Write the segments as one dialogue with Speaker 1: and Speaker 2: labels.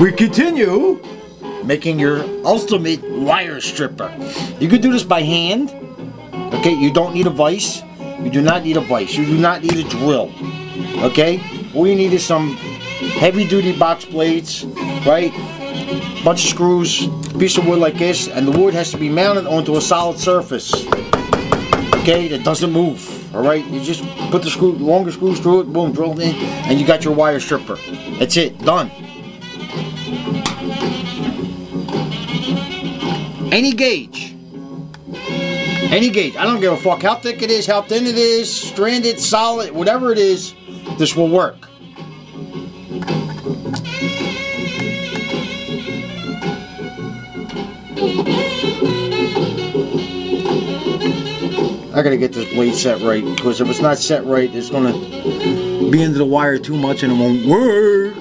Speaker 1: We continue making your ultimate wire stripper. You can do this by hand. Okay, you don't need a vise. You do not need a vise. You do not need a drill. Okay, all you need is some heavy-duty box blades, right? Bunch of screws, piece of wood like this, and the wood has to be mounted onto a solid surface. Okay, that doesn't move. All right, you just put the screw, longer screws through it, boom, drill it in, and you got your wire stripper. That's it, done. Any gauge. Any gauge. I don't give a fuck how thick it is, how thin it is, stranded, solid, whatever it is, this will work. I gotta get this blade set right, because if it's not set right, it's gonna be into the wire too much and it won't work.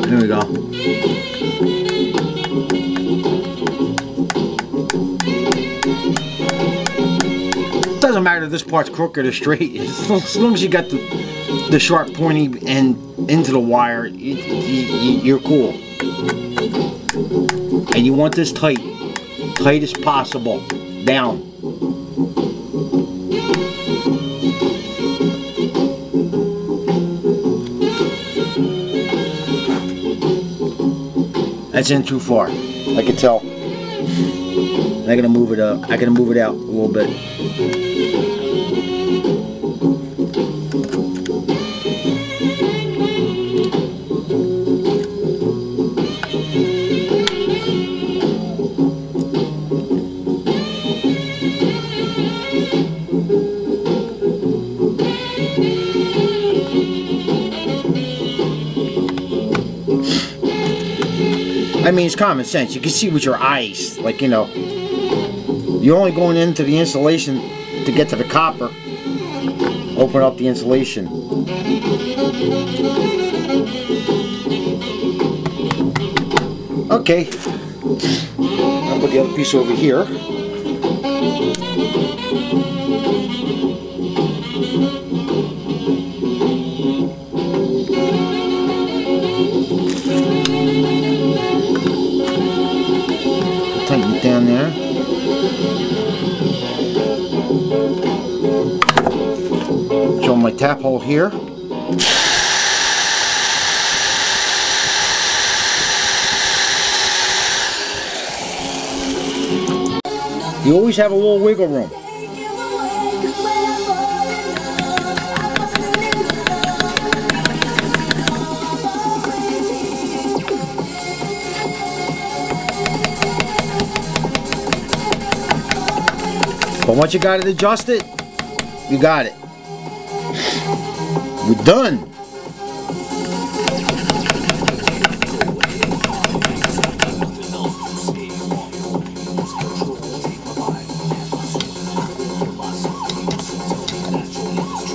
Speaker 1: There we go. Doesn't matter if this part's crooked or straight, as long as you got the sharp pointy end into the wire, you're cool. And you want this tight as possible, down. That's in too far, I can tell. I gotta move it up. I gotta move it out a little bit. I mean, it's common sense. You can see with your eyes, like, you know, you're only going into the insulation to get to the copper. Open up the insulation. Okay. I'll put the other piece over here. Tighten it down there. Show my tap hole here. You always have a little wiggle room. But once you got it adjusted, you got it. We're done.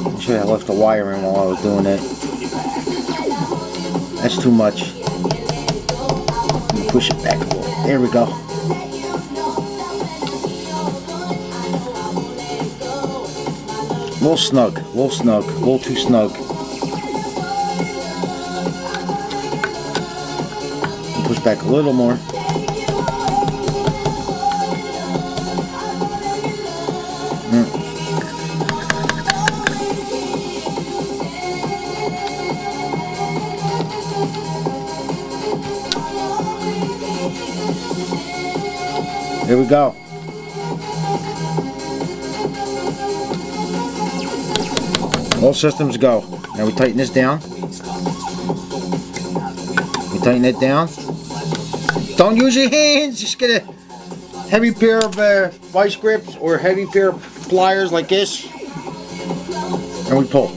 Speaker 1: I'm sure I left the wire in while I was doing it. That's too much. Let me push it back a little. There we go. A little snug, a little snug, a little too snug. Push back a little more. Here we go. All systems go. Now we tighten this down. We tighten it down. Don't use your hands. Just get a heavy pair of vice grips or a heavy pair of pliers like this. And we pull.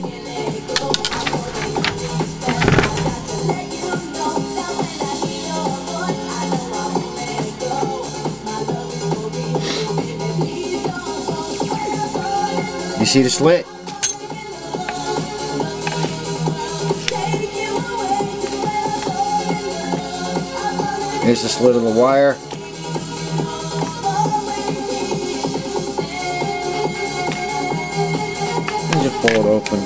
Speaker 1: You see the slit? Here's the slit of the wire. just pull it open.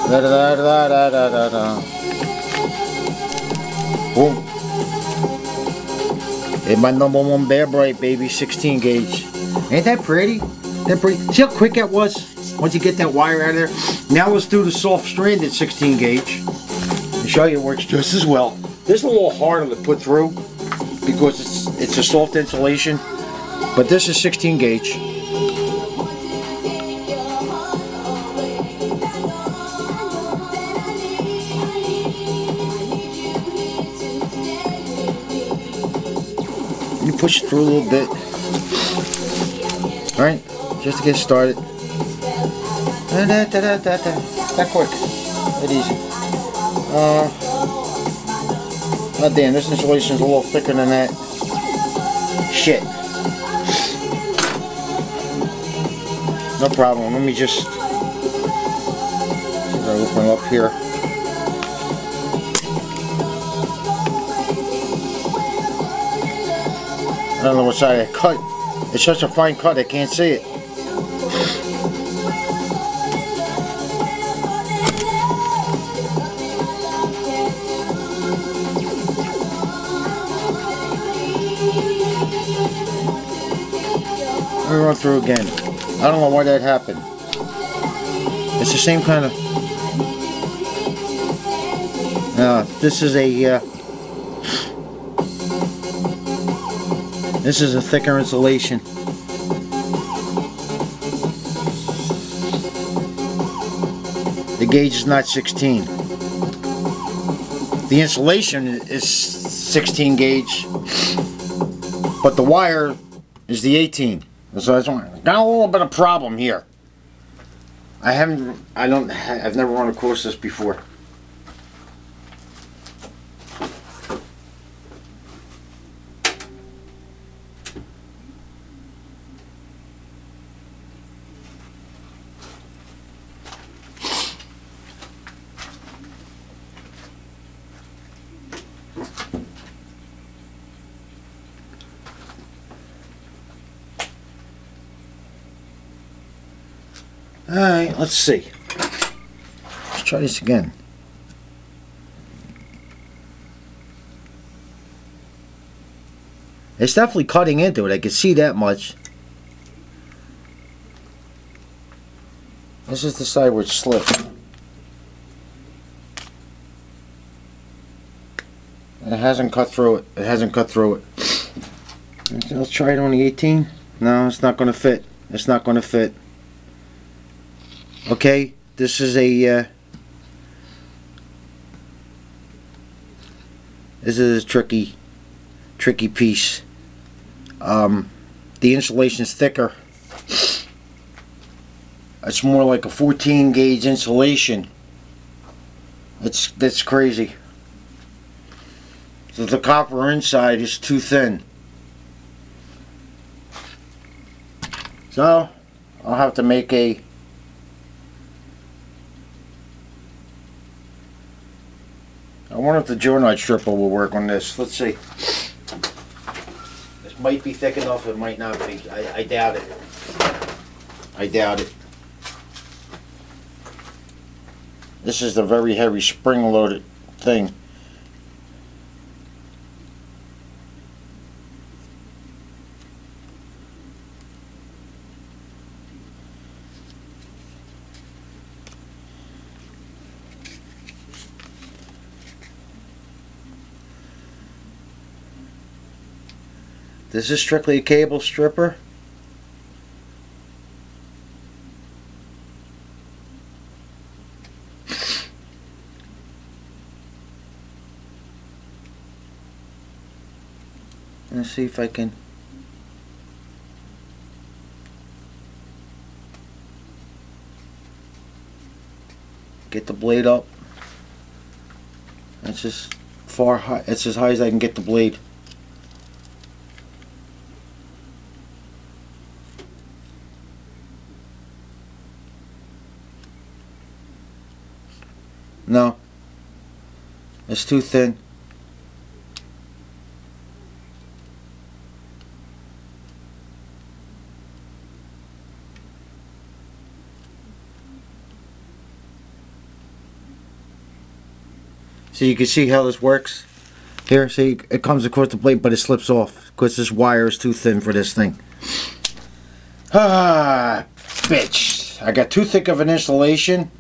Speaker 1: Da da da da da da da. Boom. It's my #1 bear bright, baby, 16 gauge. Ain't that pretty? That pretty? See how quick that was? Once you get that wire out of there. Now let's do the soft stranded 16 gauge. I'll show you it works just as well. This is a little harder to put through because it's a soft insulation, but this is 16 gauge. You push it through a little bit. Alright, just to get started. That quick. That easy. Oh damn, this insulation is a little thicker than that. Shit. No problem. Let me just open up here. I don't know what side I cut. It's such a fine cut, I can't see it. Let me run through again. I don't know why that happened. It's the same kind of... this is a... This is a thicker insulation. The gauge is not 16. The insulation is 16 gauge, but the wire is the 18. So I've got a little bit of problem here. I've never run across this before. Alright, let's see. Let's try this again. It's definitely cutting into it. I can see that much. This is the side where it's slipped. And it hasn't cut through it. It hasn't cut through it. Let's try it on the 18. No, it's not going to fit. It's not going to fit. Okay, this is a tricky piece. The insulation is thicker. It's more like a 14 gauge insulation. That's crazy. So the copper inside is too thin. So I'll have to make a I wonder if the Journite stripper will work on this. Let's see. This might be thick enough, it might not be. I doubt it. I doubt it. This is the very heavy spring-loaded thing. This is strictly a cable stripper. Let's see if I can get the blade up. It's just far high. It's as high as I can get the blade. No, it's too thin. So you can see how this works. Here, see, it comes across the blade, but it slips off because this wire is too thin for this thing. Ah, bitch. I got too thick of an insulation.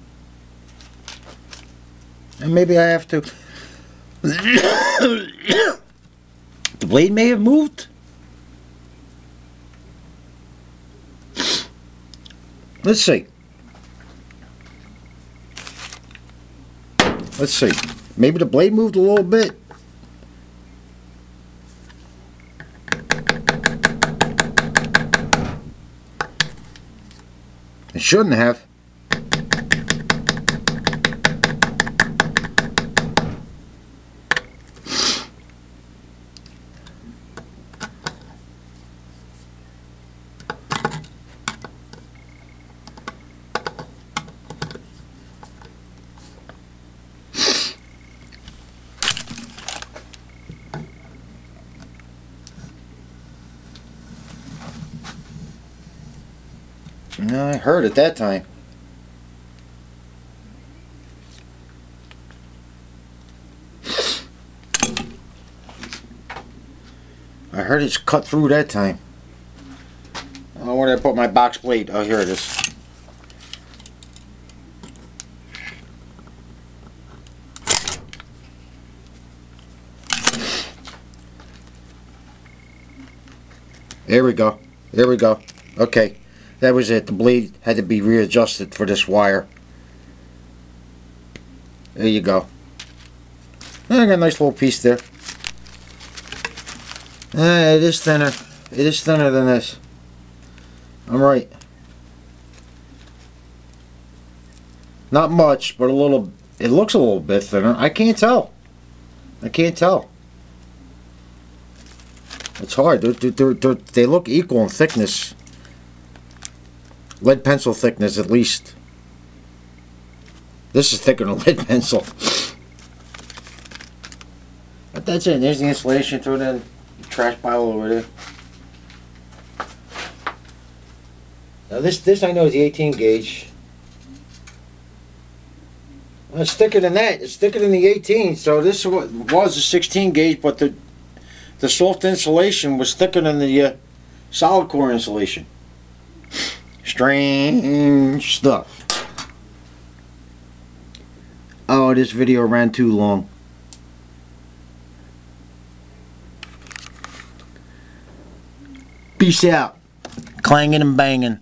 Speaker 1: And maybe I have to... The blade may have moved. Let's see. Let's see. Maybe the blade moved a little bit. It shouldn't have. No, I heard it that time. I heard it's cut through that time. Oh, where did I put my box blade? Oh, here it is. There we go. There we go. Okay. That was it. The blade had to be readjusted for this wire. There you go. I got a nice little piece there. It is thinner. It is thinner than this. I'm right. Not much, but a little. It looks a little bit thinner. I can't tell. I can't tell. It's hard. They look equal in thickness. Lead pencil thickness, at least. This is thicker than lead pencil. But that's it. There's the insulation. Throw that in the trash pile over there. Now this I know is the 18 gauge. Well, it's thicker than that. It's thicker than the 18. So this was a 16 gauge, but the soft insulation was thicker than the solid core insulation. Strange stuff. Oh, this video ran too long. Peace out. Clanging and banging.